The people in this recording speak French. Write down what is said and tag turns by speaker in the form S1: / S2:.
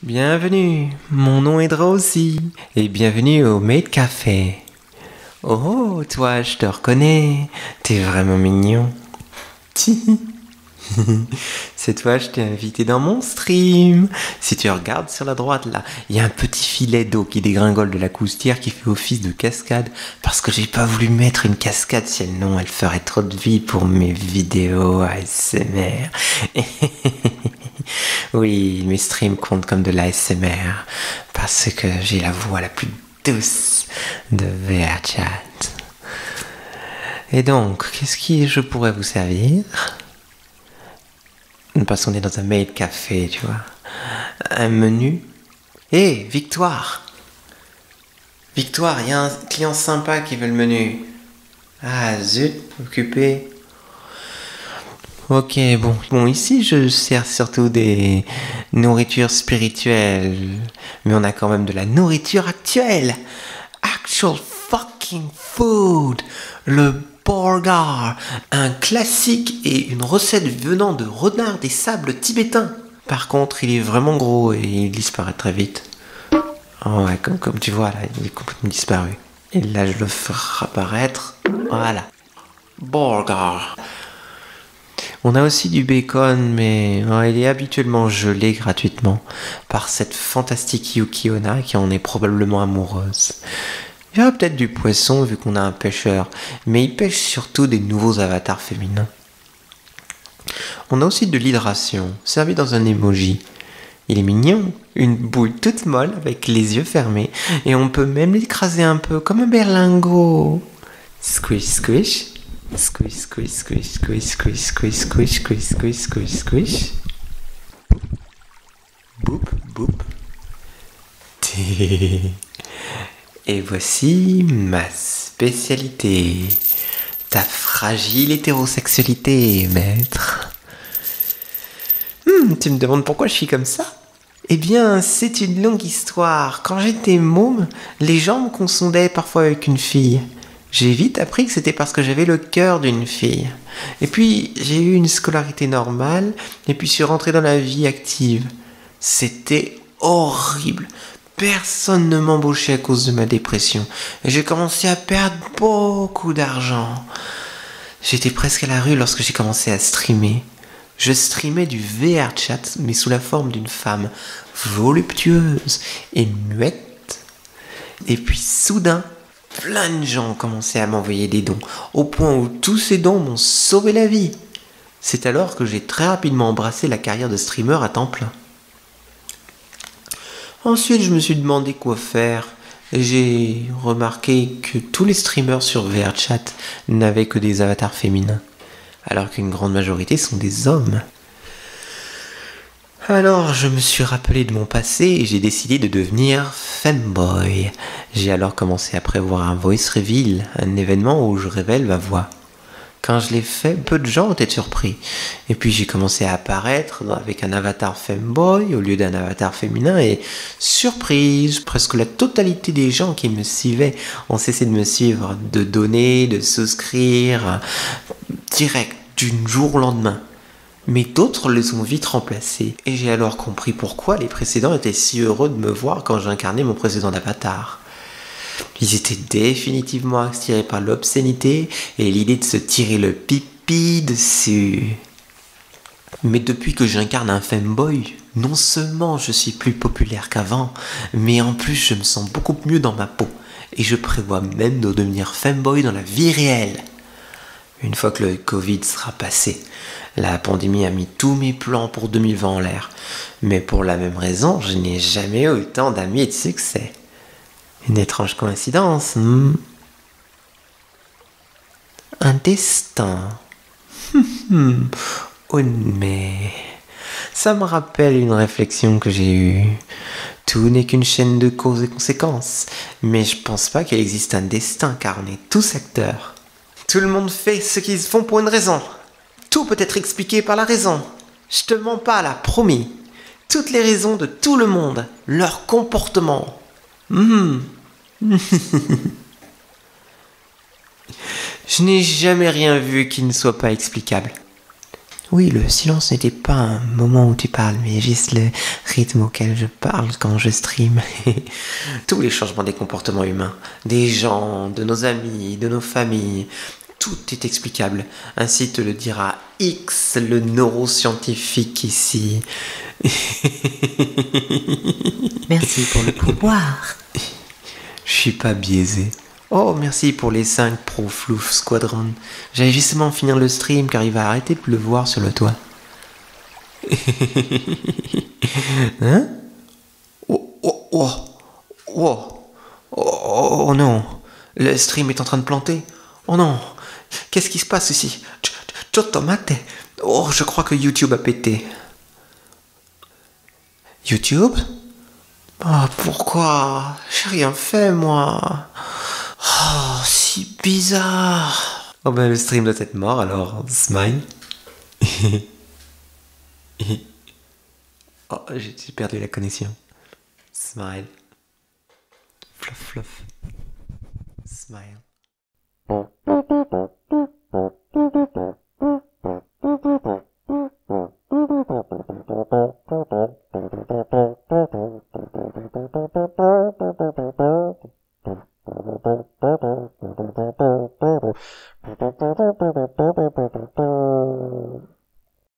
S1: Bienvenue, mon nom est Drowsy et bienvenue au Maid Café. Oh, toi, je te reconnais, t'es vraiment mignon. C'est toi, je t'ai invité dans mon stream. Si tu regardes sur la droite là, il y a un petit filet d'eau qui dégringole de la coustière qui fait office de cascade parce que j'ai pas voulu mettre une cascade sinon elle ferait trop de vie pour mes vidéos ASMR. Oui, mes streams comptent comme de l'ASMR parce que j'ai la voix la plus douce de VRChat. Et donc, qu'est-ce que je pourrais vous servir? Parce qu'on est dans un maid café, tu vois. Un menu. Hé, Victoire! Victoire, il y a un client sympa qui veut le menu. Ah, zut, occupé. Ok, bon, ici je sers surtout des nourritures spirituelles, mais on a quand même de la nourriture actuelle. Actual fucking food, le burger, un classique et une recette venant de renard des sables tibétains. Par contre, il est vraiment gros et il disparaît très vite. Oh ouais, comme tu vois là, il est complètement disparu. Et là, je le ferai apparaître. Voilà. Burger. On a aussi du bacon, mais il est habituellement gelé gratuitement par cette fantastique Yukiona qui en est probablement amoureuse. Il y aura peut-être du poisson vu qu'on a un pêcheur, mais il pêche surtout des nouveaux avatars féminins. On a aussi de l'hydration, servi dans un emoji. Il est mignon, une boule toute molle avec les yeux fermés, et on peut même l'écraser un peu comme un berlingot. Squish, squish. Squish, squish, squish, squish, squish, squish, squish, squish, squish, squish, squish. Boop, boop. Et voici ma spécialité. Ta fragile hétérosexualité, maître. Tu me demandes pourquoi je suis comme ça? Eh bien, c'est une longue histoire. Quand j'étais môme, les gens me confondaient parfois avec une fille. J'ai vite appris que c'était parce que j'avais le cœur d'une fille. Et puis, j'ai eu une scolarité normale, et puis je suis rentré dans la vie active. C'était horrible. Personne ne m'embauchait à cause de ma dépression. Et j'ai commencé à perdre beaucoup d'argent. J'étais presque à la rue lorsque j'ai commencé à streamer. Je streamais du VRChat, mais sous la forme d'une femme voluptueuse et muette. Et puis soudain, plein de gens ont commencé à m'envoyer des dons, au point où tous ces dons m'ont sauvé la vie. C'est alors que j'ai très rapidement embrassé la carrière de streamer à temps plein. Ensuite, je me suis demandé quoi faire. J'ai remarqué que tous les streamers sur VRChat n'avaient que des avatars féminins, alors qu'une grande majorité sont des hommes. Alors je me suis rappelé de mon passé et j'ai décidé de devenir femboy. J'ai alors commencé à prévoir un voice reveal, un événement où je révèle ma voix. Quand je l'ai fait, peu de gens ont été surpris. Et puis j'ai commencé à apparaître avec un avatar femboy au lieu d'un avatar féminin et surprise, presque la totalité des gens qui me suivaient ont cessé de me suivre, de donner, de souscrire, direct, du jour au lendemain. Mais d'autres les ont vite remplacés, et j'ai alors compris pourquoi les précédents étaient si heureux de me voir quand j'incarnais mon précédent avatar. Ils étaient définitivement attirés par l'obscénité et l'idée de se tirer le pipi dessus. Mais depuis que j'incarne un femboy, non seulement je suis plus populaire qu'avant, mais en plus je me sens beaucoup mieux dans ma peau, et je prévois même de devenir femboy dans la vie réelle. Une fois que le Covid sera passé, la pandémie a mis tous mes plans pour 2020 en l'air. Mais pour la même raison, je n'ai jamais eu autant d'amis et de succès. Une étrange coïncidence, Un destin. Oh mais... Ça me rappelle une réflexion que j'ai eue. Tout n'est qu'une chaîne de causes et conséquences. Mais je pense pas qu'il existe un destin, car on est tous acteurs. Tout le monde fait ce qu'ils font pour une raison. Tout peut être expliqué par la raison. Je te mens pas là, promis. Toutes les raisons de tout le monde, leur comportement. Je n'ai jamais rien vu qui ne soit pas explicable. Oui, le silence n'était pas un moment où tu parles, mais juste le rythme auquel je parle quand je stream. Tous les changements des comportements humains, des gens, de nos amis, de nos familles, tout est explicable. Ainsi te le dira X, le neuroscientifique ici.
S2: Merci pour le pouvoir.
S1: Je suis pas biaisé. Oh, merci pour les 5 Pro Flouf Squadron. J'allais justement finir le stream car il va arrêter de pleuvoir sur le toit. Hein? Oh, oh, oh, oh, oh, oh non. Le stream est en train de planter. Oh non. Qu'est-ce qui se passe ici? Tomate. Oh, je crois que YouTube a pété. YouTube? Oh, pourquoi? J'ai rien fait, moi. Oh, si bizarre. Oh ben, le stream doit être mort, alors smile. Oh, j'ai perdu la connexion. Smile. Fluff, fluff. Smile.